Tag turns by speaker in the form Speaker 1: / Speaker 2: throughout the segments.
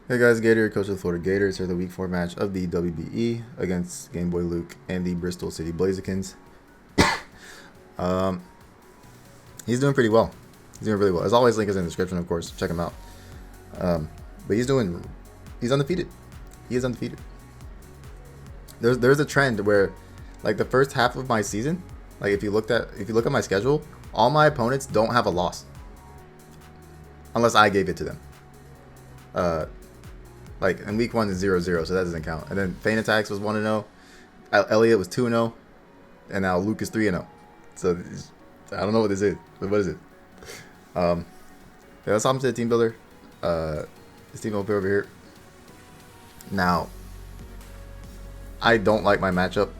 Speaker 1: Hey guys, Gator, coach of the Florida Gators, here the week 4 match of the WBE against Game Boy Luke and the Bristol City Blazikens. Um, he's doing pretty well. He's doing really well. As always, link is in the description, of course. Check him out. But he's undefeated. He is undefeated. There's a trend where, like the first half of my season, like if you look at my schedule, all my opponents don't have a loss, unless I gave it to them. Like in week 1 is 0-0, so that doesn't count. And then Feint Attacks was 1-0, Elliot was 2-0, and now Luke is 3-0. So I don't know what this is, but what is it? Yeah, let's hop into the team builder. This team over here. Now, I don't like my matchup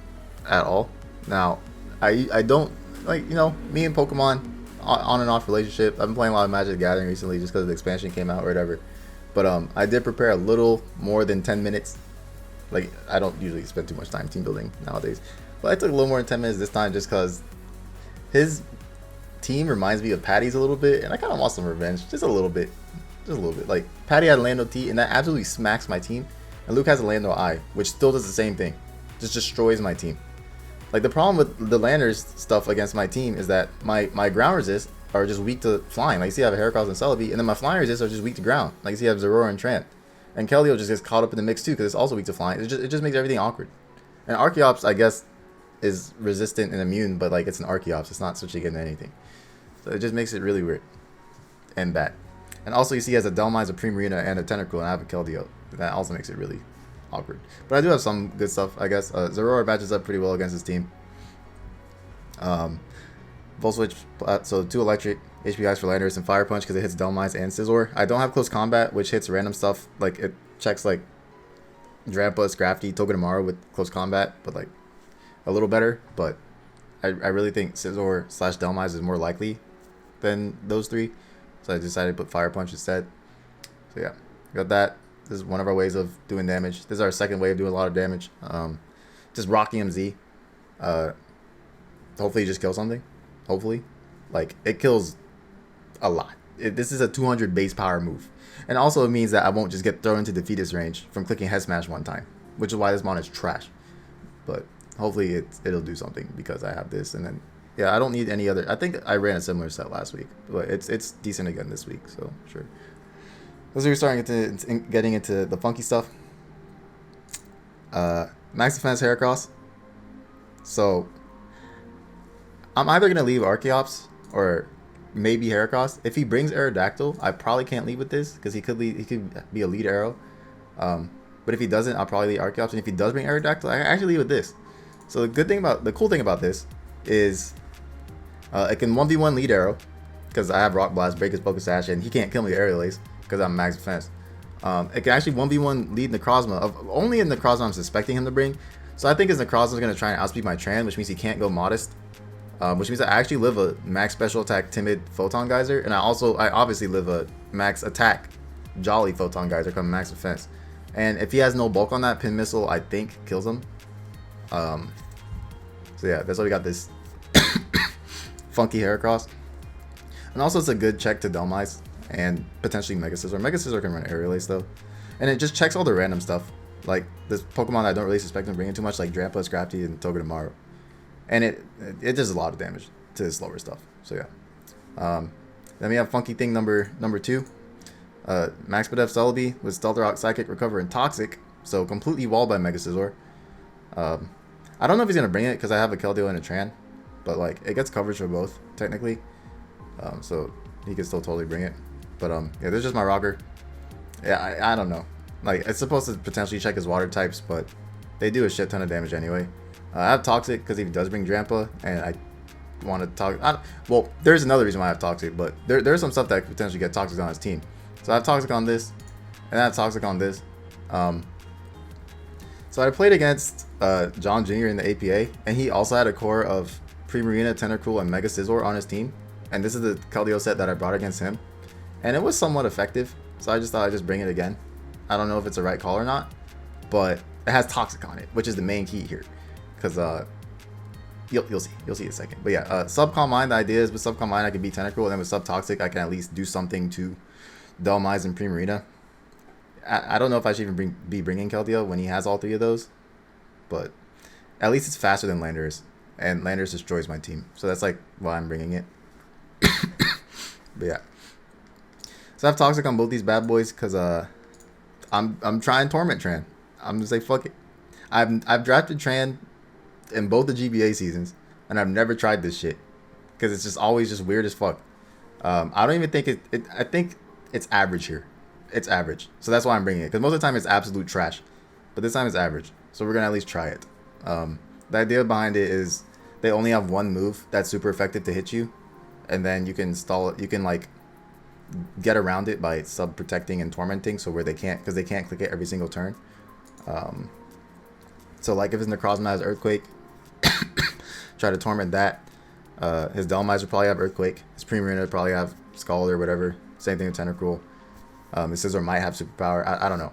Speaker 1: at all. Now, I don't like, me and Pokemon on and off relationship. I've been playing a lot of Magic the Gathering recently just because the expansion came out or whatever. But I did prepare a little more than 10 minutes. Like, I don't usually spend too much time team building nowadays. But I took a little more than 10 minutes this time just because his team reminds me of Patty's a little bit. And I kind of want some revenge. Just a little bit. Just a little bit. Like, Patty had a Lando T, and that absolutely smacks my team. And Luke has a Lando I, which still does the same thing. Just destroys my team. Like, the problem with the Landers stuff against my team is that my ground resist are just weak to flying. Like, you see I have a Heracross and Celebi, and then my flying resists are just weak to ground. Like, you see I have Zeraora and Tran. And Keldeo just gets caught up in the mix too, because it's also weak to flying. It just makes everything awkward. And Archeops, I guess, is resistant and immune, but like it's an Archeops. It's not switching into anything. So it just makes it really weird and bad. And also you see he has a Delmize, a Primarina, and a Tentacruel, and I have a Keldeo. That also makes it really awkward. But I do have some good stuff, I guess. Zeraora matches up pretty well against his team. Volt Switch, so 2 electric, HP Ice for Landorus, and Fire Punch because it hits Delmize and Scizor. I don't have Close Combat, which hits random stuff. Like, it checks, like, Drampa, Scrafty, Togedemaru with Close Combat, but, like, a little better. But I really think Scizor / Delmize is more likely than those 3. So I decided to put Fire Punch instead. So, yeah, got that. This is one of our ways of doing damage. This is our second way of doing a lot of damage. Just rocking MZ. Hopefully you just kill something. Hopefully. Like, it kills a lot. This is a 200 base power move. And also it means that I won't just get thrown into defeatist range from clicking Head Smash one time, which is why this mon is trash. But hopefully it'll do something because I have this. And then, yeah, I don't need any other. I think I ran a similar set last week, but it's decent again this week, so sure. As we're getting into the funky stuff. Max Defense Heracross. So I'm either going to leave Archeops or maybe Heracross. If he brings Aerodactyl, I probably can't leave with this because he could be a lead arrow. But if he doesn't, I'll probably leave Archeops. And if he does bring Aerodactyl, I can actually leave with this. So the cool thing about this is it can 1v1 lead arrow because I have Rock Blast, Break his Focus Sash, and he can't kill me with Aerial Ace because I'm max defense. It can actually 1v1 lead Necrozma, only in Necrozma I'm suspecting him to bring. So I think his Necrozma is going to try and outspeed my Tran, which means he can't go Modest. Which means I actually live a max special attack timid Photon Geyser, and I obviously live a max attack jolly Photon Geyser coming max defense. And if he has no bulk on that, Pin Missile I think kills him. So yeah, that's why we got this funky Heracross. And also it's a good check to Delmize and potentially Mega Scizor. Mega Scizor can run Aerial Ace though, and it just checks all the random stuff like this Pokemon I don't really suspect him bringing too much, like Drampa, Scrafty, and Togedemaru. And it does a lot of damage to his slower stuff. So yeah. Then we have funky thing number 2. Max Bedef Celebi with Stealth Rock, Psychic, Recover, and Toxic. So completely walled by Mega Scizor. I don't know if he's gonna bring it because I have a Keldeo and a Tran, but like it gets coverage for both technically. So he can still totally bring it. But yeah, there's just my rocker. Yeah, I don't know. Like it's supposed to potentially check his water types, but they do a shit ton of damage anyway. I have Toxic because he does bring Drampa, and I want to talk. Well, there's another reason why I have Toxic, but there's some stuff that could potentially get Toxic on his team. So I have Toxic on this, and I have Toxic on this. So I played against John Jr. in the APA, and he also had a core of Primarina, Tentacruel, and Mega Scizor on his team. And this is the Keldeo set that I brought against him, and it was somewhat effective. So I just thought I'd just bring it again. I don't know if it's the right call or not, but it has Toxic on it, which is the main key here. Because you'll see in a second. But yeah, Subcom Mine, the idea is with Subcom Mine I can beat Tentacruel, and then with Subtoxic I can at least do something to Delmize and Primarina. I don't know if I should even be bringing Keldeo when he has all 3 of those, but at least it's faster than Landorus, and Landorus destroys my team, so that's like why I'm bringing it. But yeah, so I have Toxic on both these bad boys because I'm trying Torment Tran. I'm gonna say fuck it. I've drafted Tran in both the GBA seasons, and I've never tried this shit because it's just always just weird as fuck. I don't even think it. I think it's average here. It's average, so that's why I'm bringing it. Because most of the time it's absolute trash, but this time it's average. So we're gonna at least try it. The idea behind it is they only have one move that's super effective to hit you, and then you can install it. You can like get around it by sub protecting and tormenting, so where they can't, because they can't click it every single turn. So like if his Necrozma has Earthquake, try to torment that. His Delmize would probably have Earthquake. His Premier would probably have Scald or whatever. Same thing with Tentacruel. His Scizor might have Superpower. I don't know.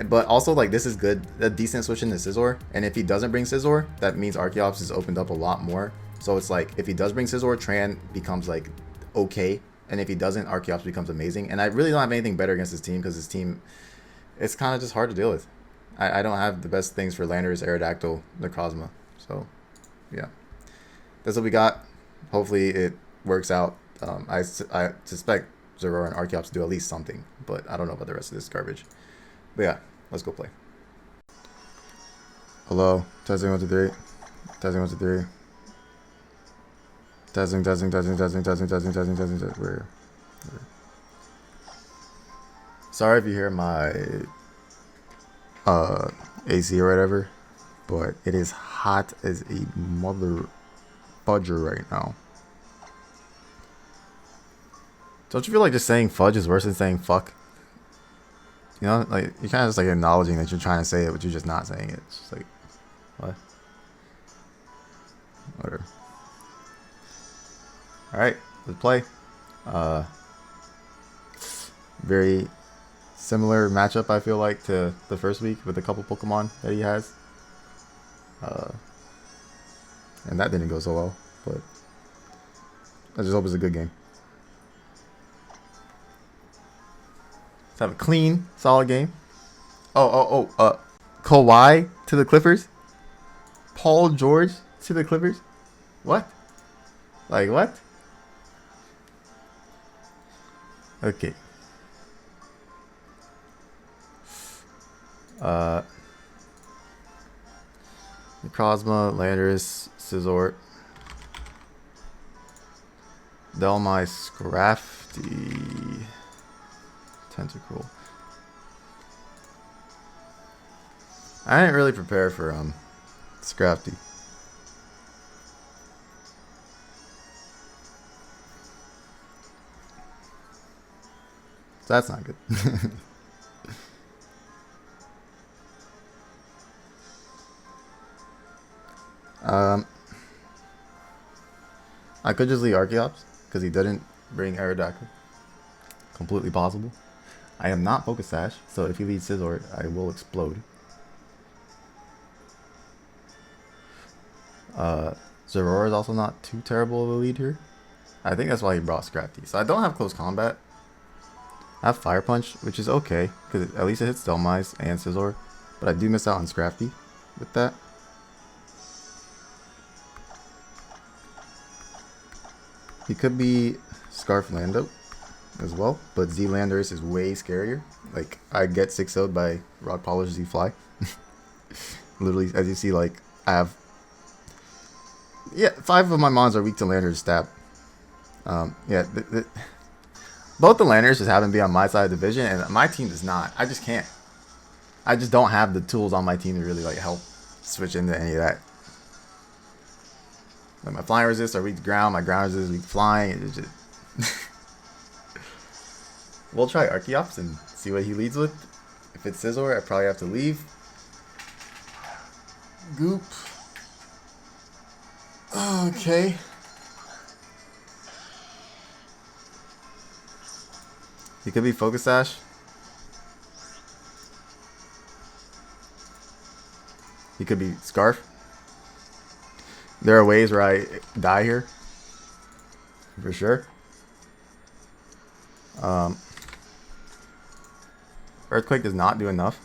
Speaker 1: But also, like, this is good. A decent switch into Scizor. And if he doesn't bring Scizor, that means Archeops is opened up a lot more. So it's like, if he does bring Scizor, Tran becomes, like, okay. And if he doesn't, Archeops becomes amazing. And I really don't have anything better against his team, because his team, it's kind of just hard to deal with. I don't have the best things for Landorus, Aerodactyl, Necrozma. So, yeah. That's what we got. Hopefully it works out. I suspect Zeraora and Archeops do at least something, but I don't know about the rest of this garbage. But yeah, let's go play. Hello, testing 1 2 3. Testing 1 2 3. Testing. Where? Sorry if you hear my AC or whatever, but it is hot as a mother fudger right now. Don't you feel like just saying fudge is worse than saying fuck? You know, like, you're kind of just like acknowledging that you're trying to say it, but you're just not saying it. It's just like, what? Whatever. Alright, let's play. Very similar matchup, I feel like, to the first week with a couple Pokemon that he has. And that didn't go so well, but I just hope it's a good game. Let's have a clean, solid game. Kawhi to the Clippers? Paul George to the Clippers? What? Like, what? Okay. Necrozma, Landorus, Scizor, Delmize, Scrafty, Tentacruel. I didn't really prepare for Scrafty. So that's not good. I could just leave Archeops because he didn't bring Aerodactyl. Completely possible. I am not Focus Sash, so if he leads Scizor, I will explode. Zeraora is also not too terrible of a lead here. I think that's why he brought Scrafty. So I don't have close combat. I have Fire Punch, which is okay, because at least it hits Delmize and Scizor. But I do miss out on Scrafty with that. He could be Scarf Lando as well, but Z Landorus is way scarier. Like, I get 6-0'd by Rock Polish Z Fly. Literally, as you see, like, I have... Yeah, 5 of my mons are weak to Landorus stab. Yeah, both the Landorus just happen to be on my side of the division, and my team does not. I just can't. I just don't have the tools on my team to really, like, help switch into any of that. Like, my flying resists are weak to ground, my ground resist is weak to flying. It's just... We'll try Archeops and see what he leads with. If it's Scizor, I probably have to leave. Goop. Okay. He could be Focus Sash. He could be Scarf. There are ways where I die here. For sure. Earthquake does not do enough.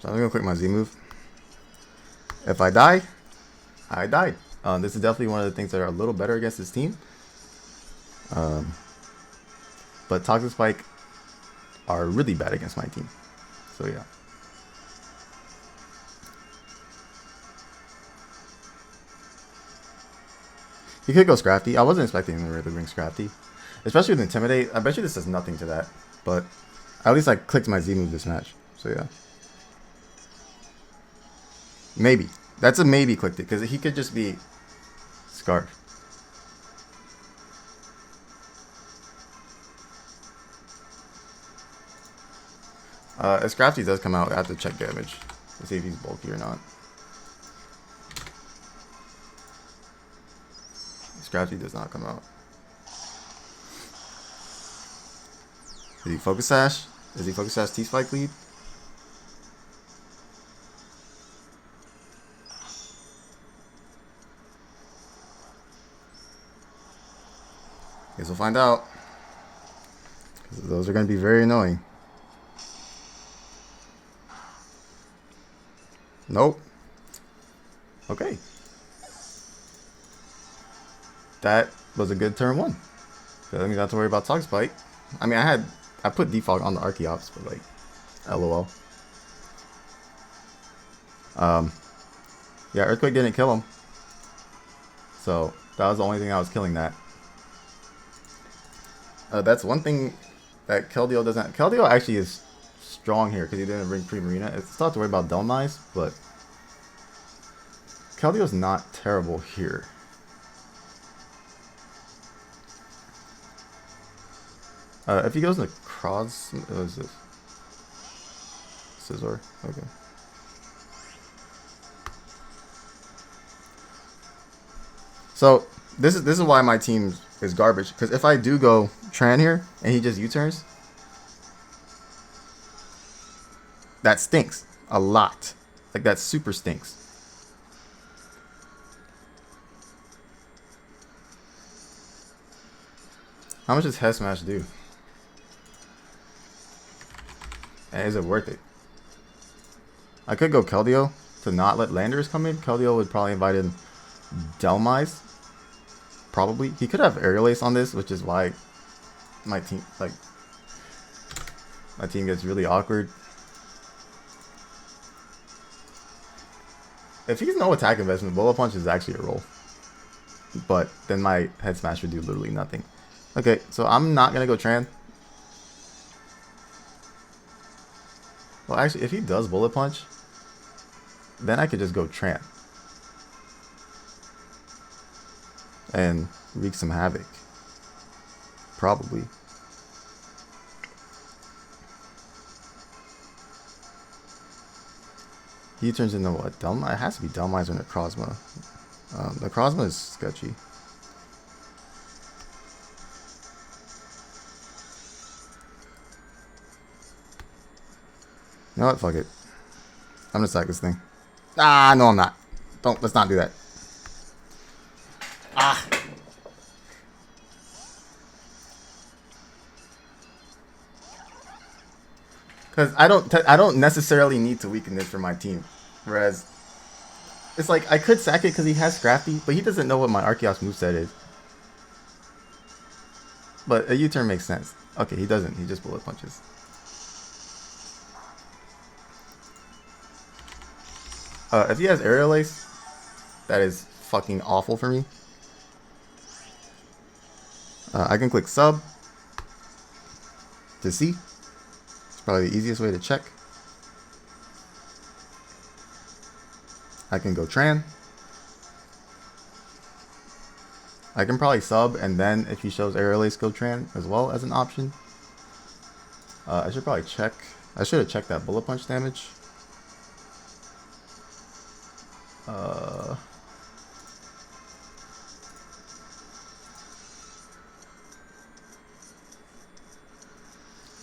Speaker 1: So I'm gonna click my Z move. If I die, I died. This is definitely one of the things that are a little better against this team. But Toxic Spike are really bad against my team. So yeah. He could go Scrafty. I wasn't expecting him to really bring Scrafty. Especially with Intimidate. I bet you this does nothing to that. But at least I clicked my Z move this match. So yeah. Maybe. That's a maybe clicked it. Because he could just be Scarf. If Scrafty does come out, I have to check damage to see if he's bulky or not. Scrafty does not come out. Is he Focus Sash? Is he Focus Sash T-Spike lead? Guess we'll find out. Those are going to be very annoying. Nope. Okay. That was a good turn one. So that means I don't have to worry about Toxic Spike. I mean, I put Defog on the Archeops, but like, LOL. Yeah, Earthquake didn't kill him. So that was the only thing I was killing that. That's one thing that Keldeo doesn't. Keldeo actually is strong here because he didn't bring Pre-Marina. It's tough to worry about Delmise, but Keldeo's not terrible here. If he goes into Cross, what is this? Scizor. Okay. So this is why my team is garbage. Because if I do go Tran here and he just U-turns, that stinks a lot. Like that super stinks. How much does Head Smash do? And is it worth it? I could go Keldeo to not let Landorus come in. Keldeo would probably invite in Delmise. Probably. He could have Aerial Ace on this, which is why my team gets really awkward. If he's no attack investment, Bullet Punch is actually a roll. But then my Head Smash would do literally nothing. Okay, so I'm not gonna go Tran. Well, actually, if he does Bullet Punch, then I could just go Tran. And wreak some havoc. Probably. He turns into what? Delmise? It has to be Delmise or Necrozma. Necrozma is sketchy. You know what? Fuck it. I'm gonna sack this thing. Ah, no, I'm not. Let's not do that. Ah. Because I don't necessarily need to weaken this for my team. Whereas, it's like, I could sack it because he has Scrafty, but he doesn't know what my Archeops moveset is. But a U-turn makes sense. Okay, he doesn't. He just Bullet Punches. If he has Aerial Ace, that is fucking awful for me. I can click sub to see. It's probably the easiest way to check. I can go Tran. I can probably sub, and then if he shows Aerial Ace, go Tran as well as an option. I should probably check. I should have checked that Bullet Punch damage.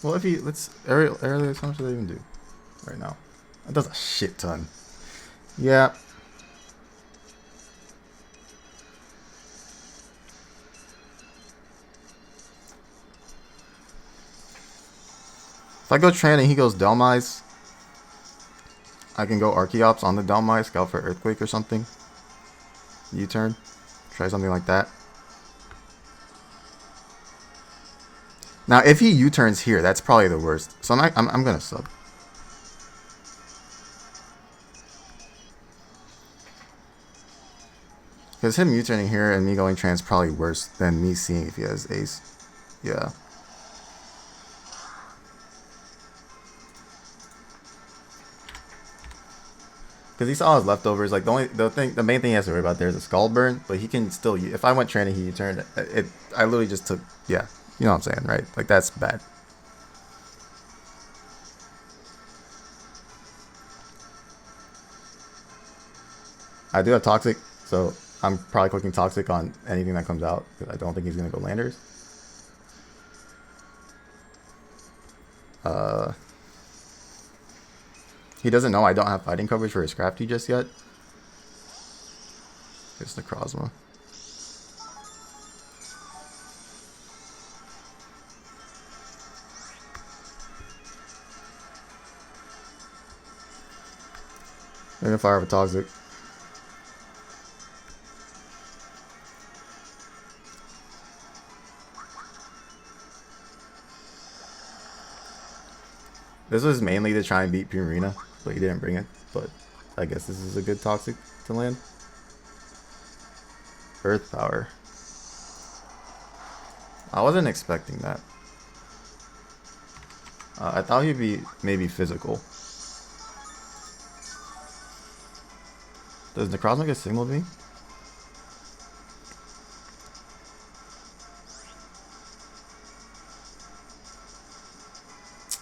Speaker 1: Well, if he Aerial Ace, how much does that even do right now? That does a shit ton. Yeah. If I go Tran and he goes Delmise, I can go Archeops on the Delmise, scout for Earthquake or something. U-turn. Try something like that. Now, if he U-turns here, that's probably the worst. So I'm gonna sub. Because him U-turning here and me going Tran is probably worse than me seeing if he has Ace. Yeah. Because he saw his leftovers. Like the main thing he has to worry about there is a skull burn, but he can still. If I went Tran and he U-turned, I literally just took. Yeah, you know what I'm saying, right? Like that's bad. I do have Toxic, so I'm probably clicking Toxic on anything that comes out because I don't think he's gonna go Landers. He doesn't know I don't have fighting coverage for his Crafty just yet. It's the Necrozma. They're gonna fire with Toxic. This was mainly to try and beat Purina, but he didn't bring it. But I guess this is a good Toxic to land. Earth Power. I wasn't expecting that. I thought he'd be maybe physical. Does Necrozma get signaled me?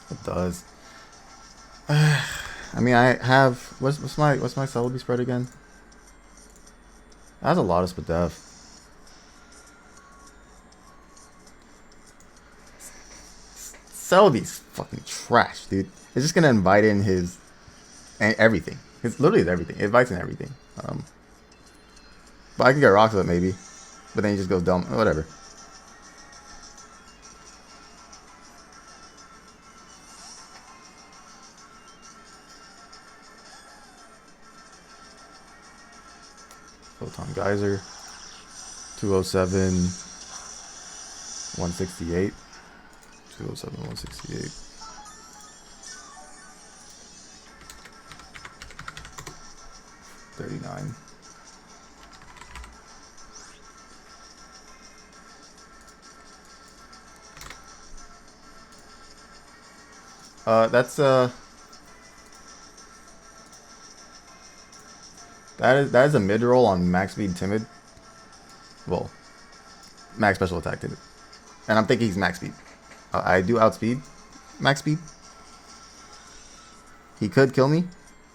Speaker 1: It does. I mean, I have what's my Celebi spread again? That has a lot of Spadef. Celebi's fucking trash, dude. It's just gonna invite in his everything. It's literally everything. It invites in everything. But I could get rocks up maybe, but then he just goes dumb. Whatever. Photon Geyser, 207, 168, 207, 168. $39. That is a mid roll on max speed timid. Well, max special attack timid, and I'm thinking he's max speed. I do outspeed max speed. He could kill me,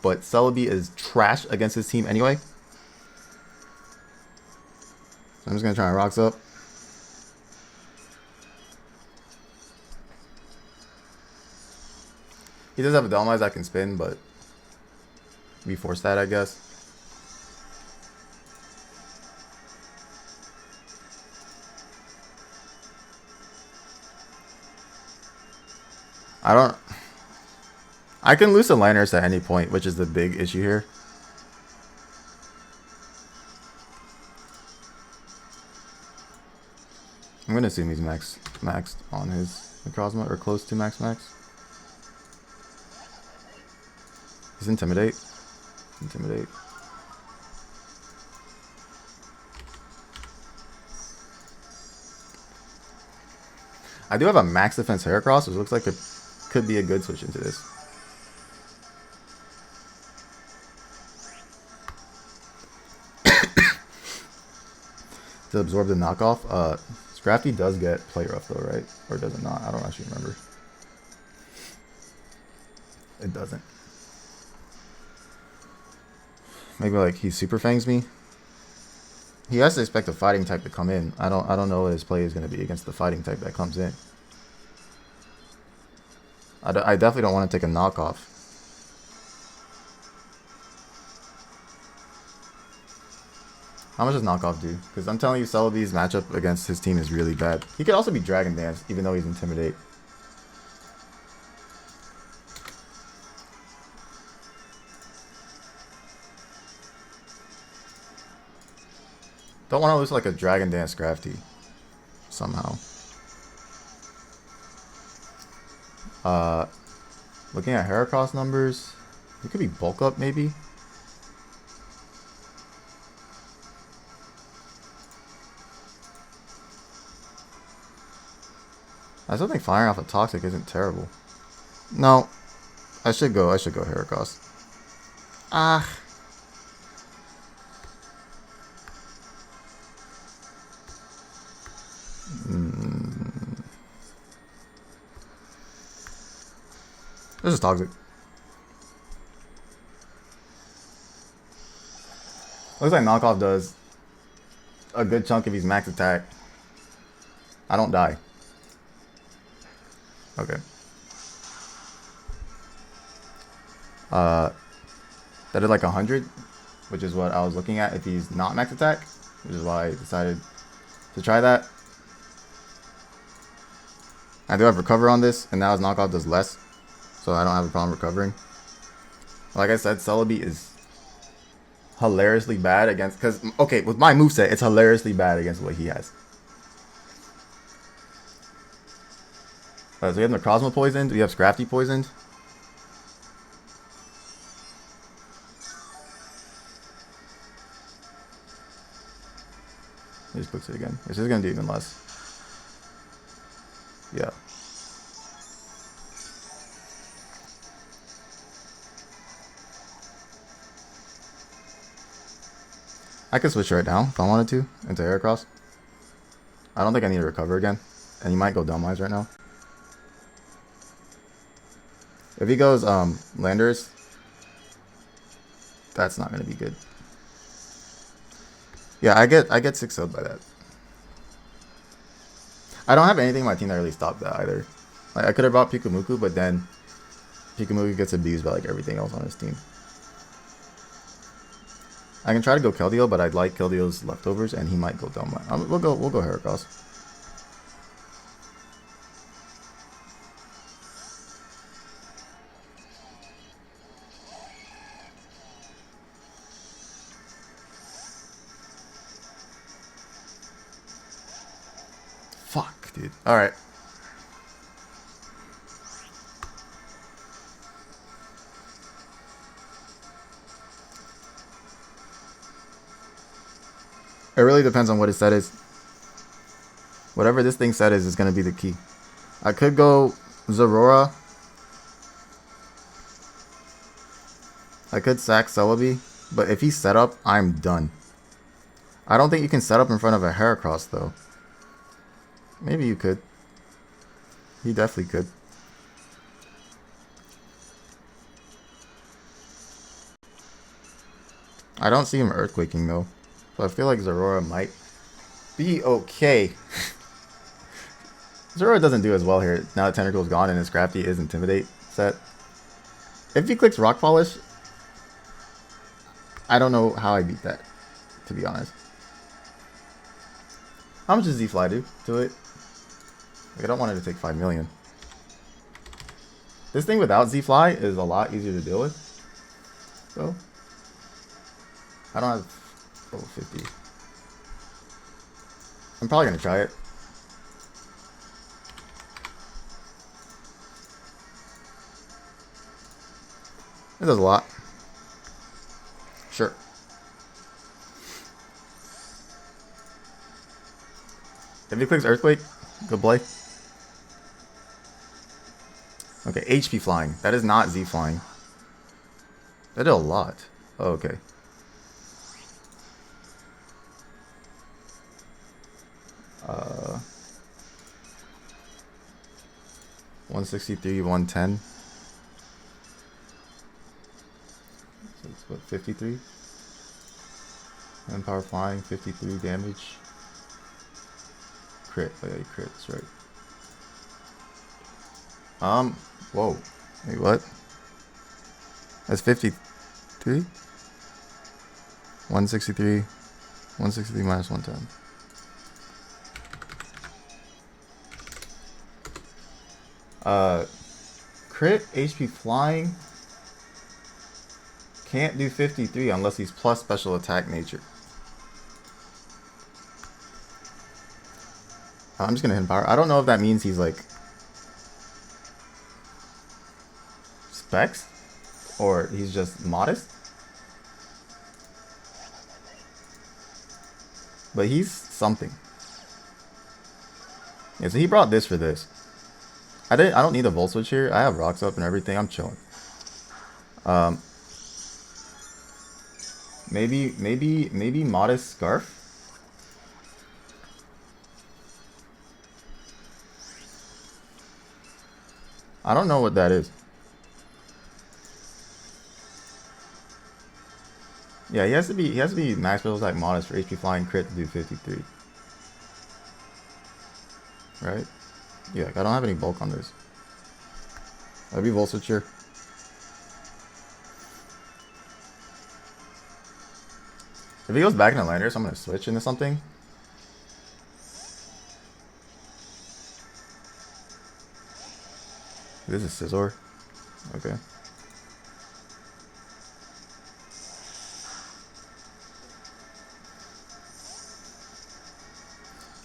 Speaker 1: but Celebi is trash against his team anyway. So I'm just gonna try and rocks up. He does have a Delmise I can spin, but we force that, I guess. I can lose a Landorus at any point, which is the big issue here. I'm gonna assume he's maxed on his Necrozma, or close to max. He's Intimidate. I do have a max defense Heracross, which looks like it could be a good switch into this. To absorb the knockoff, Scrafty does get play rough though, right? Or does it not? I don't actually remember. It doesn't. Maybe like he super fangs me. He has to expect a fighting type to come in. I don't know what his play is going to be against the fighting type that comes in. I definitely don't want to take a knockoff. How much does knockoff do? Because I'm telling you, Celebi's matchup against his team is really bad. He could also be Dragon Dance, even though he's Intimidate. Don't want to lose like a Dragon Dance Crafty somehow. Looking at Heracross numbers, it could be bulk up maybe. I still think firing off a Toxic isn't terrible. No, I should go Heracross. Ah. This is Toxic. Looks like knockoff does a good chunk of his max attack. I don't die. Okay. That did like 100, which is what I was looking at if he's not max attack, which is why I decided to try that. I do have recover on this, and now his knockoff does less, so I don't have a problem recovering. Like I said, Celebi is hilariously bad against, because, okay, with my moveset, it's hilariously bad against what he has. So we have Necrozma poisoned, we have Scrafty poisoned. He just clicks it again. This is going to do even less. Yeah. I could switch right now if I wanted to into Heracross. I don't think I need to recover again. And he might go Dumb-Eyes right now. If he goes landorus, that's not going to be good. Yeah, I get 6-0'd by that. I don't have anything in my team that really stopped that either. Like, I could have brought Pikamuku, but then Pikamuku gets abused by like everything else on his team. I can try to go Keldeo, but I'd like Keldeo's leftovers, and he might go Dumb-Eyes. We'll go Heracross. Fuck, dude. All right. It really depends on what his set is. Whatever this thing set is going to be the key. I could go Zorora. I could sack Celebi, but if he's set up, I'm done. I don't think you can set up in front of a Heracross, though. Maybe you could. He definitely could. I don't see him Earthquaking, though. So I feel like Zorora might be okay. Zorora doesn't do as well here now that Tentacle's gone and his Scrafty is Intimidate set. If he clicks Rock Polish, I don't know how I beat that, to be honest. How much does Z-Fly do to it? Like, I don't want it to take 5 million. This thing without Z-Fly is a lot easier to deal with. So, I don't have 50. I'm probably going to try it. It does a lot. Sure. If he clicks Earthquake, good play. Okay, HP flying. That is not Z flying. That did a lot. Oh, okay. Uh, 163, 110. So it's what, 53? And power flying, 53 damage. Crit. Oh yeah, he crits, right. Whoa. Wait, what? That's 53? 163. 163 minus 110. Crit, HP flying. Can't do 53 unless he's plus special attack nature. I'm just gonna hit him power. I don't know if that means he's like specs or he's just modest. But he's something. Yeah, so he brought this for this. I don't need a volt switch here. I have rocks up and everything. I'm chilling. Maybe modest scarf. I don't know what that is. Yeah, he has to be max build like modest for HP flying crit to do 53. Right? Yeah, I don't have any bulk on this. I'll be volt switcher. If he goes back into landorus, I'm gonna switch into something. This is Scizor. Okay.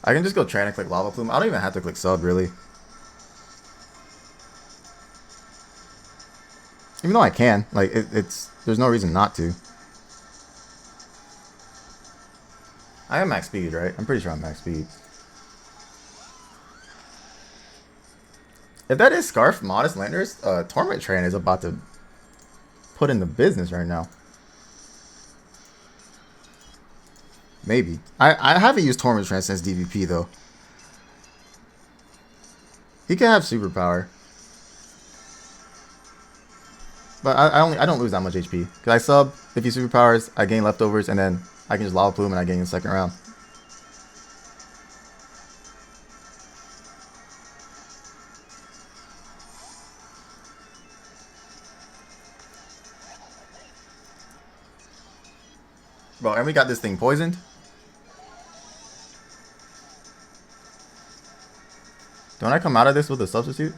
Speaker 1: I can just go try and click Lava Plume. I don't even have to click sub, really. Even though I can. Like, there's no reason not to. I am max speed, right? I'm pretty sure I'm max speed. If that is Scarf, Modest, Landorus, Torment Train is about to put in the business right now. Maybe. I haven't used Torment Train since DVP, though. He can have superpower. But I don't lose that much HP. Because I sub, if he superpowers, I gain leftovers, and then I can just Lava Plume and I gain in the second round. Bro, and we got this thing poisoned. Don't I come out of this with a substitute?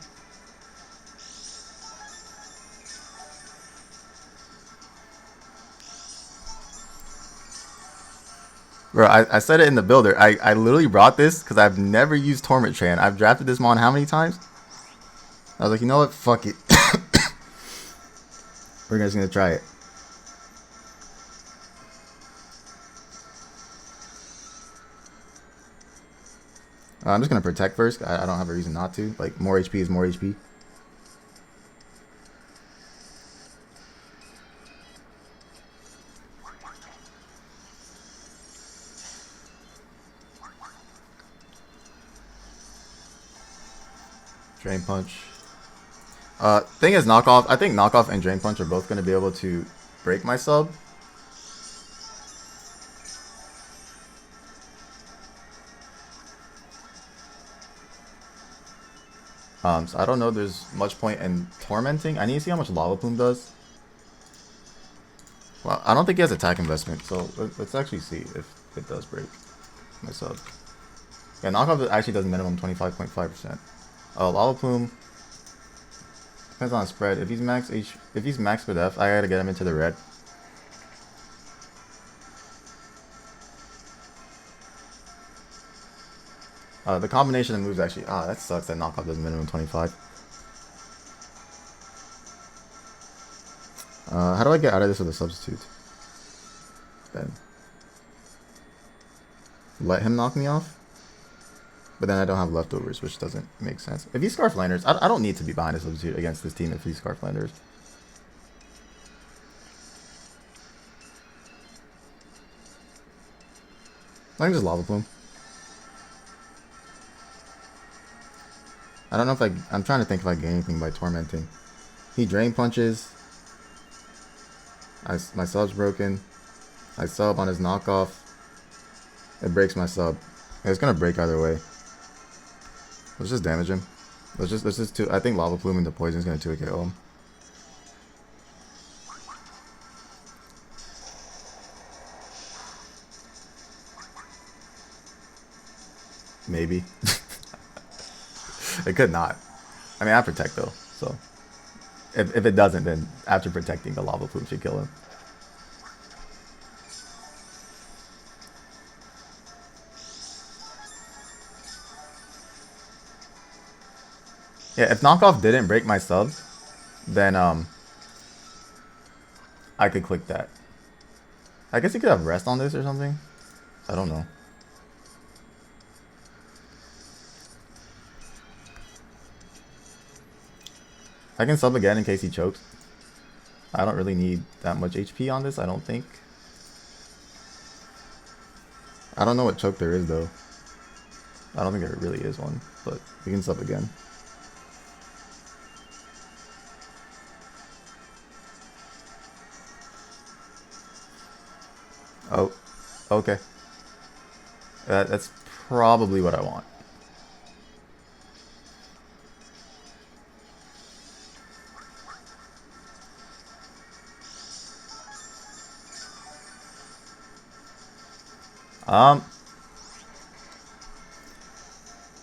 Speaker 1: Bro, I said it in the builder. I literally brought this because I've never used Torment Train. I've drafted this mon how many times? I was like, you know what? Fuck it. We're just going to try it. I'm just going to protect first. I don't have a reason not to. Like, more HP is more HP. Drain Punch. Thing is, Knockoff. I think Knockoff and Drain Punch are both going to be able to break my sub. So I don't know if there's much point in tormenting. I need to see how much Lava Plume does. Well, I don't think he has attack investment, so let's actually see if it does break my sub. Yeah, Knockoff actually does minimum 25.5%. Lava Plume depends on spread. If he's max with F, I gotta get him into the red. The combination of moves actually, that sucks that Knockoff does minimum 25. How do I get out of this with a substitute? Then let him knock me off? But then I don't have leftovers, which doesn't make sense. If he's Scarf Landers, I don't need to be behind a substitute against this team if he's Scarf Landers. I can just Lava Plume. I don't know if I'm trying to think if I gain anything by tormenting. He Drain Punches. My sub's broken. I sub on his knockoff. It breaks my sub. It's gonna break either way. Let's just damage him. Let's just I think Lava Plume into poison is gonna 2 KO him. Maybe. It could not. I mean, I protect though, so if it doesn't, then after protecting, the Lava Plume should kill him. Yeah, if knockoff didn't break my subs, then I could click that. I guess you could have rest on this or something. I don't know. I can sub again in case he chokes. I don't really need that much HP on this, I don't think. I don't know what choke there is though. I don't think there really is one, but we can sub again. Oh, okay. That's probably what I want.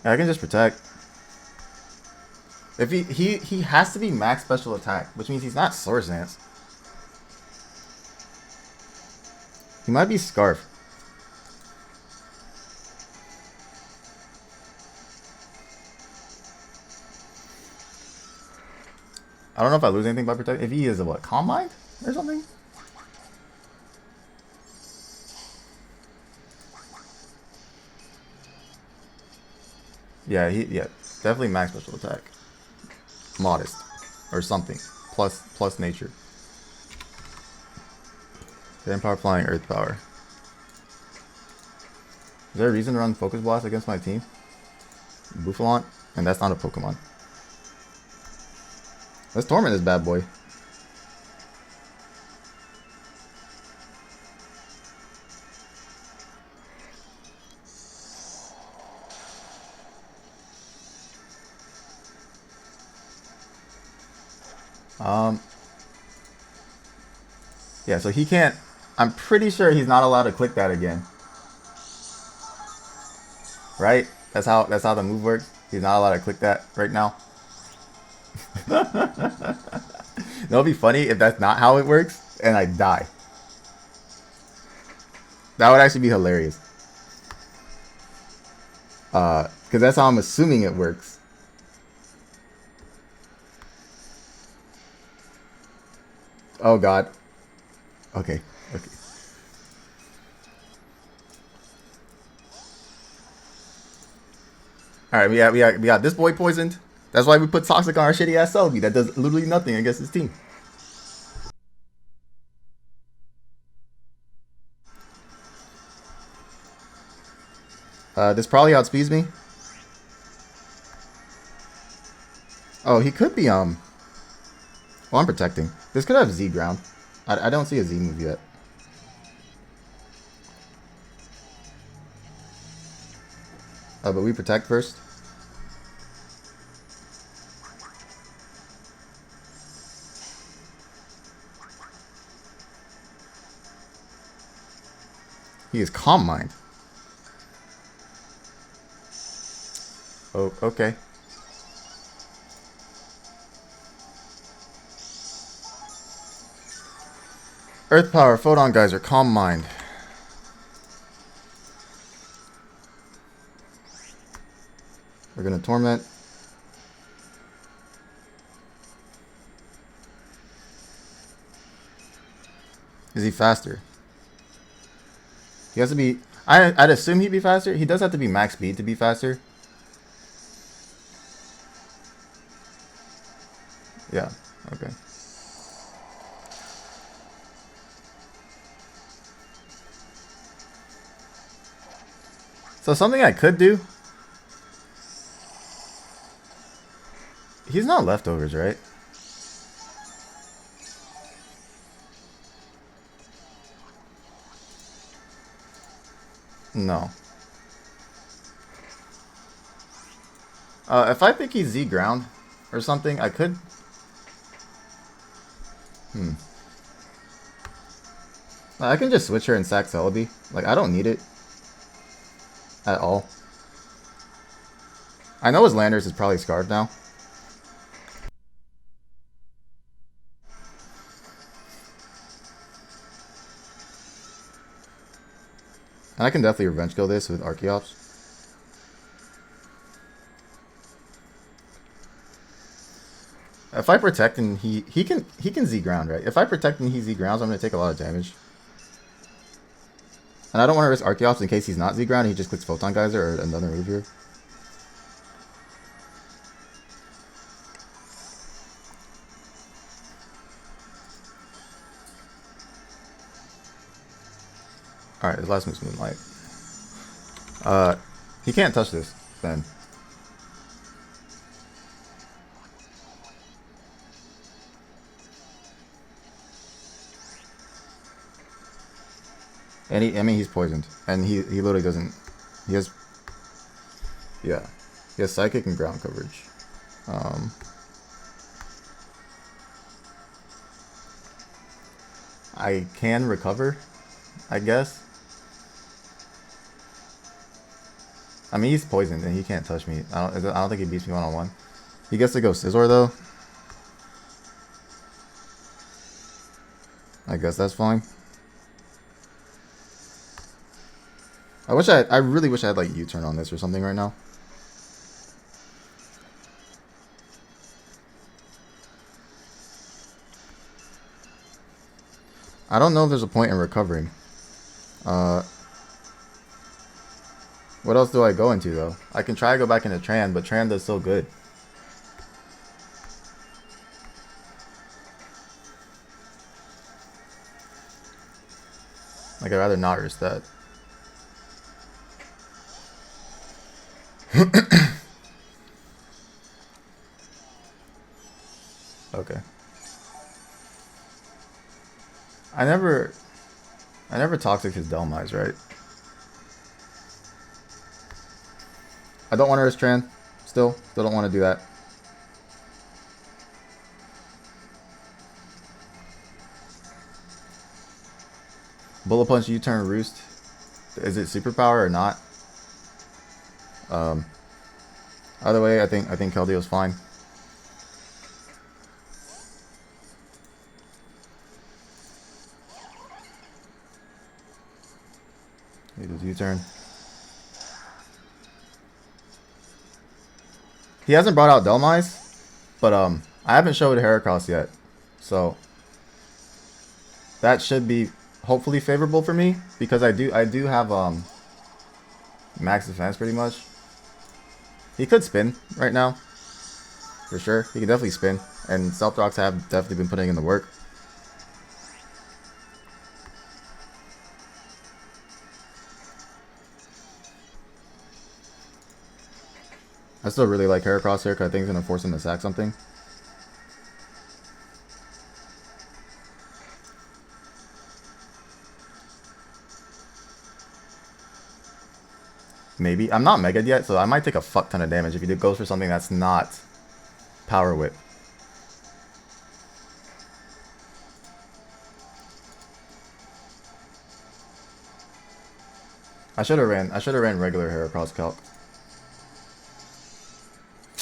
Speaker 1: I can just protect. If he has to be max special attack, which means he's not Sword Stance. He might be Scarf. I don't know if I lose anything by protect. If he is a what, Calm Mind or something? Yeah, definitely max special attack. Modest. Or something. Plus nature. Fan power flying, earth power. Is there a reason to run Focus Blast against my team? Buffalant? And that's not a Pokemon. Let's torment this bad boy. Yeah, so he can't. I'm pretty sure he's not allowed to click that again. Right? That's how the move works. He's not allowed to click that right now. It'll be funny if that's not how it works and I die. That would actually be hilarious. Because that's how I'm assuming it works. Oh god. Okay. Okay. All right, we got this boy poisoned. That's why we put Toxic on our shitty ass Celebi that does literally nothing against his team. This probably outspeeds me. Oh, he could be well, I'm protecting. This could have Z ground. I don't see a Z move yet. But we protect first. He is Calm Mind. Oh, okay. Earth Power, Photon Geyser, Calm Mind. We're gonna Torment. Is he faster? He has to be... I'd assume he'd be faster. He does have to be max speed to be faster. Yeah, okay. So something I could do... He's not leftovers, right? No. If I think he's Z ground or something, I could... I can just switch her and sack Celebi. Like, I don't need it. At all. I know his Landorus is probably Scarf now. And I can definitely Revenge Kill this with Archeops. If I protect and he can Z ground, right? If I protect and he Z grounds, I'm gonna take a lot of damage. And I don't want to risk Archeops in case he's not Z ground and he just clicks Photon Geyser or another move here. Alright, his last move's Moonlight. He can't touch this, then. And I mean, he's poisoned. And he literally doesn't, he has, yeah. He has Psychic and ground coverage. I can recover, I guess. I mean, he's poisoned and he can't touch me. I don't think he beats me one-on-one. He gets to go Scizor, though. I guess that's fine. I really wish I had like U-turn on this or something right now. I don't know if there's a point in recovering. What else do I go into though? I can try to go back into Tran, but Tran does so good. Like I'd rather not risk that. Okay. I never toxic his Delmise, right? I don't want to risk Tran. Still don't want to do that. Bullet Punch, U-turn, Roost. Is it superpower or not? Either way, I think Keldeo's fine. He does U-turn. He hasn't brought out Delmise, but I haven't showed Heracross yet, so that should be hopefully favorable for me because I do have max defense pretty much. He could spin right now, for sure. He can definitely spin, and Stealth Rocks have definitely been putting in the work. I still really like Heracross here because I think it's going to force him to sack something. Maybe. I'm not Mega'd yet, so I might take a fuck ton of damage if he goes for something that's not Power Whip. I should have ran regular Heracross Calc.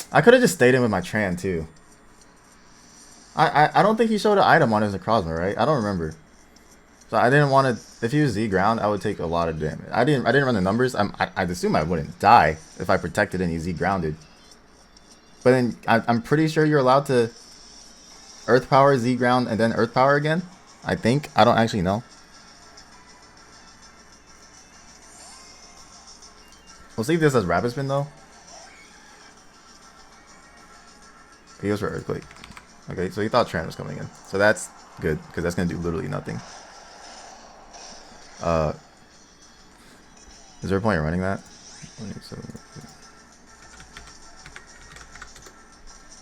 Speaker 1: I could have just stayed in with my Tran too. I don't think he showed an item on his Necrozma, right? I don't remember. So I didn't want to. If he was Z ground, I would take a lot of damage. I didn't run the numbers. I'd assume I wouldn't die if I protected and he Z grounded. But then I'm pretty sure you're allowed to Earth Power, Z ground, and then Earth Power again. I think. I don't actually know. We'll see if this has Rapid Spin though. He goes for Earthquake. Okay, so he thought Tran was coming in. So that's good, because that's going to do literally nothing. Is there a point in running that?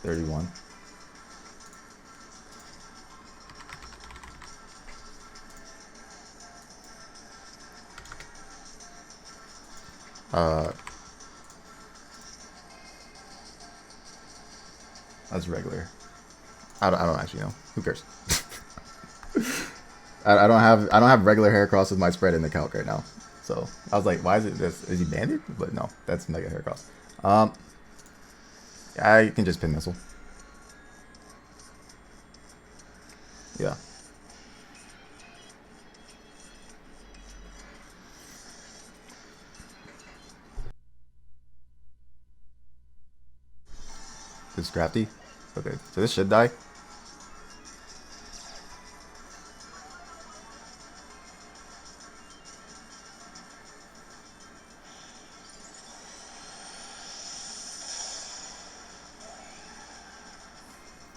Speaker 1: 31. That's regular. I don't actually know. Who cares? I don't have regular Heracross with my spread in the calc right now. So I was like, why is it this? Is he banded? But no, that's Mega Heracross. I can just pin missile. Yeah. It's crafty. Okay, so this should die.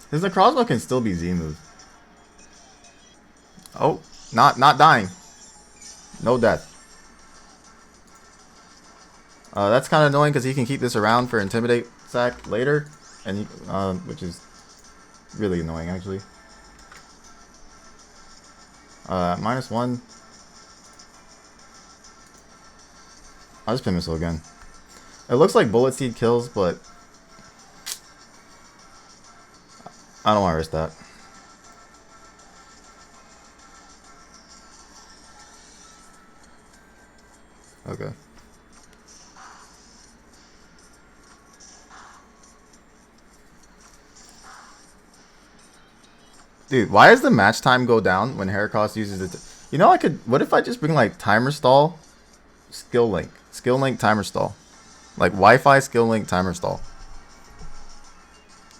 Speaker 1: Because the crossbow can still be Z move. Oh, not dying. No death. That's kind of annoying because he can keep this around for intimidate sack later, and he, which is really annoying actually. -1. I'll just pin missile again. It looks like bullet seed kills, but I don't want to risk that. Okay. Dude, why does the match time go down when Heracross uses it? You know, I could. What if I just bring like timer stall, skill link timer stall, like Wi-Fi skill link timer stall,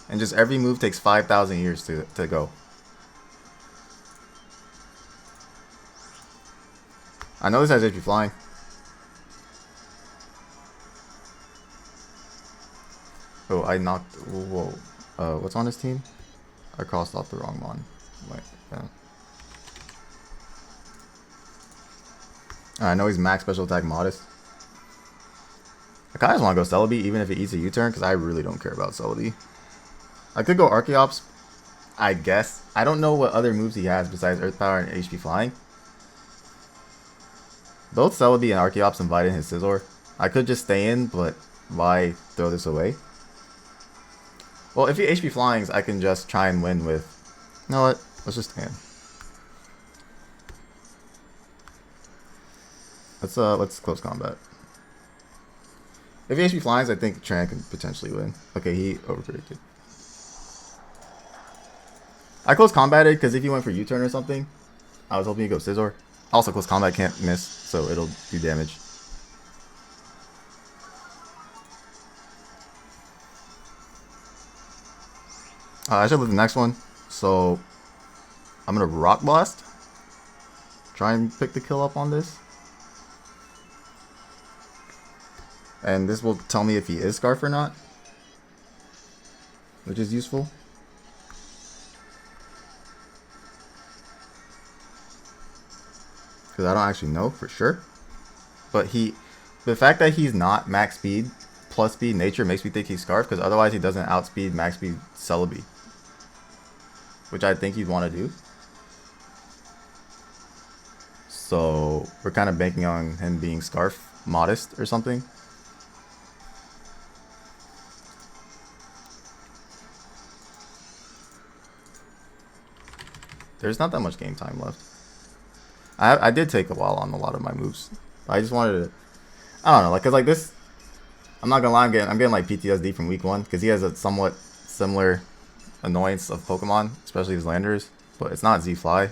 Speaker 1: and just every move takes 5,000 years to go. I know this has HP flying. Oh, I knocked. Whoa. What's on his team? I crossed off the wrong one. Wait, yeah. I know he's max special attack modest. I kind of just want to go Celebi even if it eats a U-turn because I really don't care about Celebi. I could go Archeops, I guess. I don't know what other moves he has besides Earth Power and HP Flying. Both Celebi and Archeops invited his Scizor. I could just stay in, but why throw this away? Well, if he HP Flyings, I can just try and win with... You know what? Let's just stay in. Let's close combat. If he HP Flyings, I think Tran can potentially win. Okay, he overcorrected. I close combated because if he went for U-turn or something, I was hoping he'd go Scizor. Also, close combat can't miss, so it'll do damage. I should live the next one, so I'm gonna Rock Blast. Try and pick the kill up on this. And this will tell me if he is Scarf or not, which is useful. Because I don't actually know for sure. But the fact that he's not max speed, plus speed nature makes me think he's Scarf, because otherwise he doesn't outspeed max speed Celebi, which I think he'd want to do. So we're kind of banking on him being Scarf modest or something. There's not that much game time left. I did take a while on a lot of my moves. I just wanted to, I don't know, like, cause like this, I'm not gonna lie, I'm getting like PTSD from week 1 because he has a somewhat similar annoyance of Pokemon, especially his Landers, but it's not Z-Fly.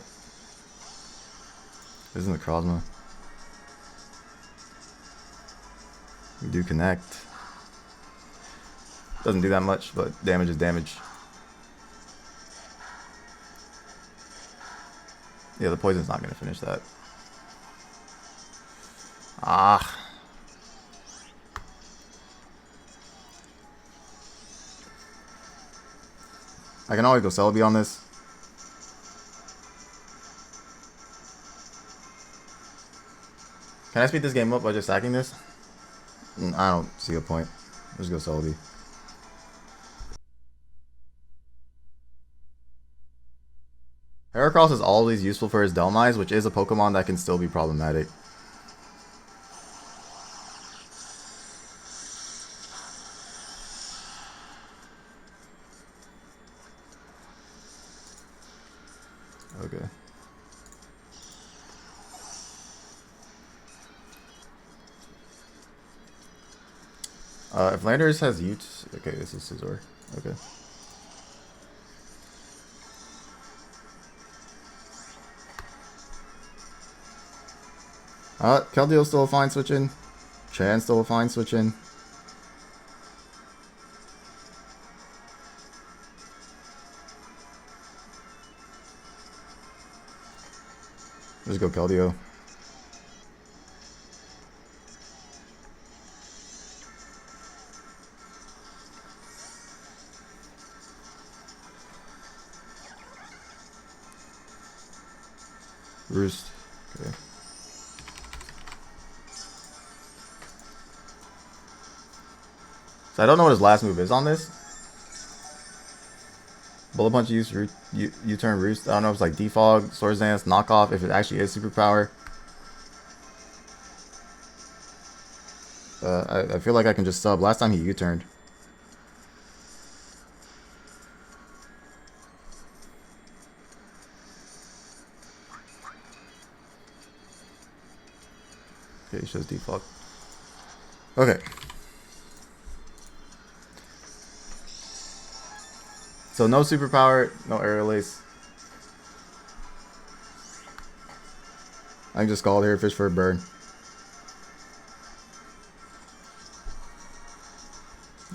Speaker 1: This isn't the Crozma. We do connect. Doesn't do that much, but damage is damage. Yeah, the poison's not going to finish that. Ah. I can always go Celebi on this. Can I speed this game up by just sacking this? I don't see a point. Let's go Celebi. Heracross is always useful for his Delmise, which is a Pokemon that can still be problematic. Okay. If Landorus has Ute... Okay, this is Scizor. Okay. Keldeo's still a fine switch in. Chan's still a fine switch in. Just go Keldeo. Roost. Okay. So I don't know what his last move is on this. Bullet Punch use U-turn Roost. I don't know if it's like Defog, Swords Dance, Knockoff, if it actually is superpower. I feel like I can just sub. Last time he U-turned. Okay, he shows Defog. Okay. So no superpower, no aerial ace. I can just Scald here, fish for a burn.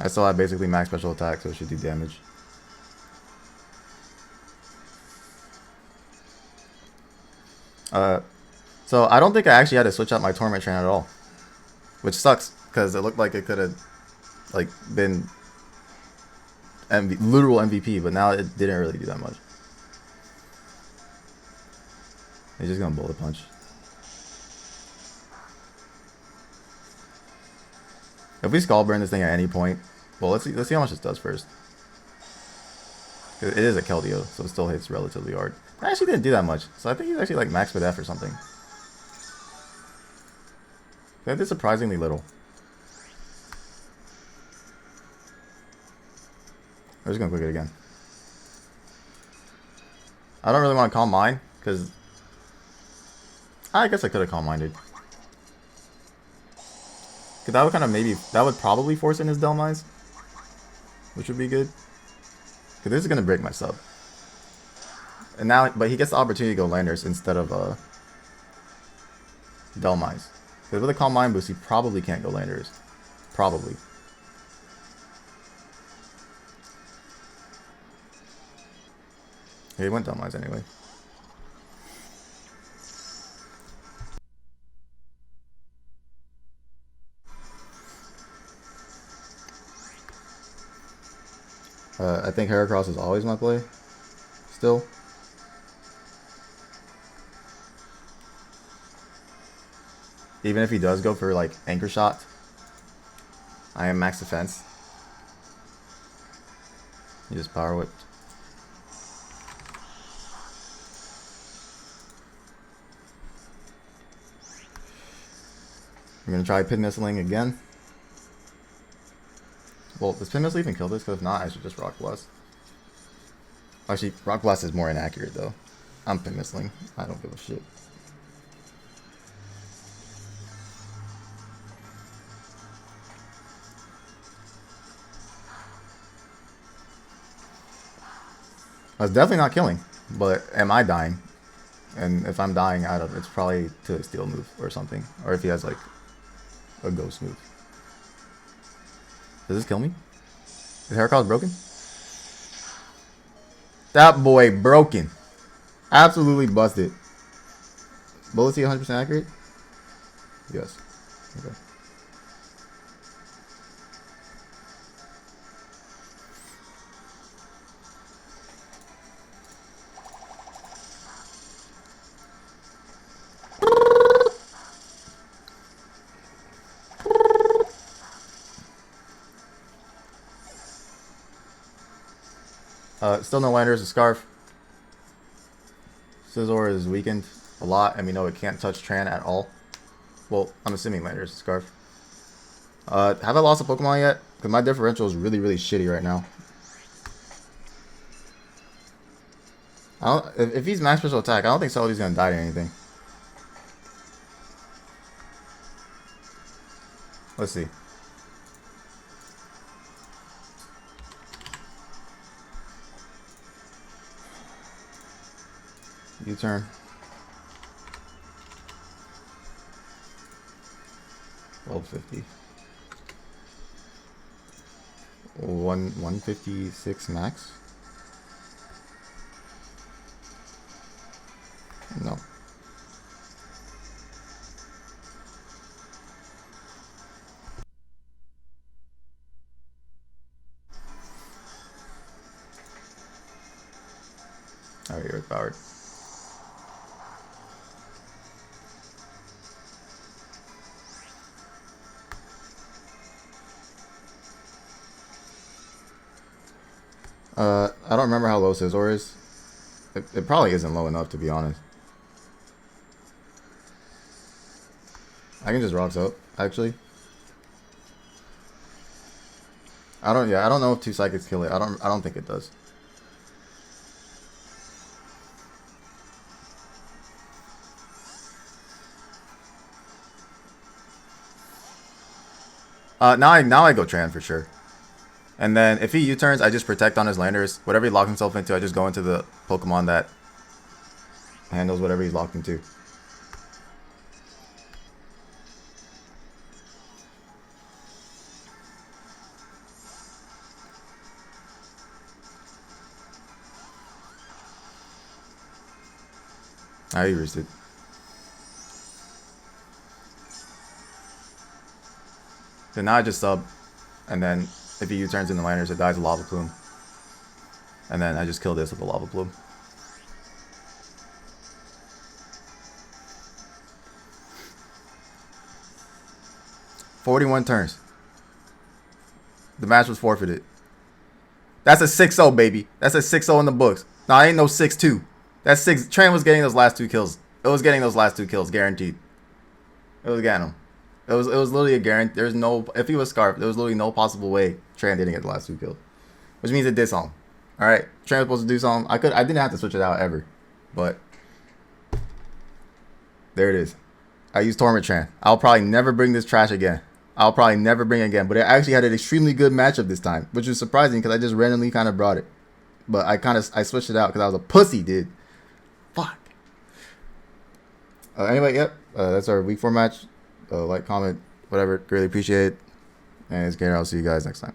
Speaker 1: I still have basically max special attack, so it should do damage. So I don't think I actually had to switch out my Torment Train at all, which sucks because it looked like it could have like been literal MVP, but now it didn't really do that much. He's just gonna Bullet Punch. If we Skull Burn this thing at any point, well, let's see how much this does first. It is a Keldeo, so it still hits relatively hard. I actually didn't do that much, so I think he's actually like max with F or something. That did surprisingly little. I'm just gonna click it again. I don't really want to Calm Mind, because I guess I could have Calm Minded. Because that would kind of that would probably force in his Delmise, which would be good. Because this is gonna break my sub. And now, but he gets the opportunity to go Landorus instead of Delmise. Because with a Calm Mind boost, he probably can't go Landorus. Probably. Yeah, he went Delmise anyway. I think Heracross is always my play. Still. Even if he does go for like Anchor Shot, I am max defense. He just Power Whipped. I'm gonna try Pin Missiling again. Well, does Pin Missile even kill this? Because if not, I should just Rock Blast. Actually, Rock Blast is more inaccurate though. I'm Pin Missiling. I don't give a shit. I was definitely not killing, but am I dying? And if I'm dying, I don't. It's probably to a Steel move or something, or if he has like a Ghost move. Does this kill me? Is Heracross broken? That boy broken. Absolutely busted. Bullet 100% accurate? Yes. Okay. Still no Landorus, a Scarf. Scizor is weakened a lot, and we know it can't touch Tran at all. Well, I'm assuming Landorus, a Scarf. Have I lost a Pokemon yet? Because my differential is really, really shitty right now. If he's max special attack, I don't think Celebi's gonna die to anything. Let's see. U-turn. 1250. 156 max. No. Alright, you're powered. I don't remember how low Scizor is. It probably isn't low enough, to be honest. I can just rocks up, actually. I don't know if 2 psychics kill it. I don't think it does. Now I go Tran for sure. And then if he U-turns, I just protect on his landers. Whatever he locks himself into, I just go into the Pokemon that handles whatever he's locked into. I erased it. So now I just sub, and then if he U-turns in the landers, it dies a Lava Plume. And then I just kill this with a Lava Plume. "41 turns. The match was forfeited. That's a 6-0, baby. That's a 6-0 in the books. Nah, ain't no 6-2. That's 6. Tran was getting those last 2 kills. It was getting those last 2 kills, guaranteed. It was getting them. It was literally a guarantee. There's no, if he was Scarf, there was literally no possible way Tran didn't get the last 2 kills, which means it did something. All right, Tran was supposed to do something. I didn't have to switch it out ever, but there it is. I used Torment Tran. I'll probably never bring this trash again. I'll probably never bring it again. But it actually had an extremely good matchup this time, which was surprising because I just randomly kind of brought it. But I switched it out because I was a pussy, dude. Fuck. Anyway, yep. That's our week 4 match. Like, comment, whatever. Greatly appreciate it. And itzGator. I'll see you guys next time.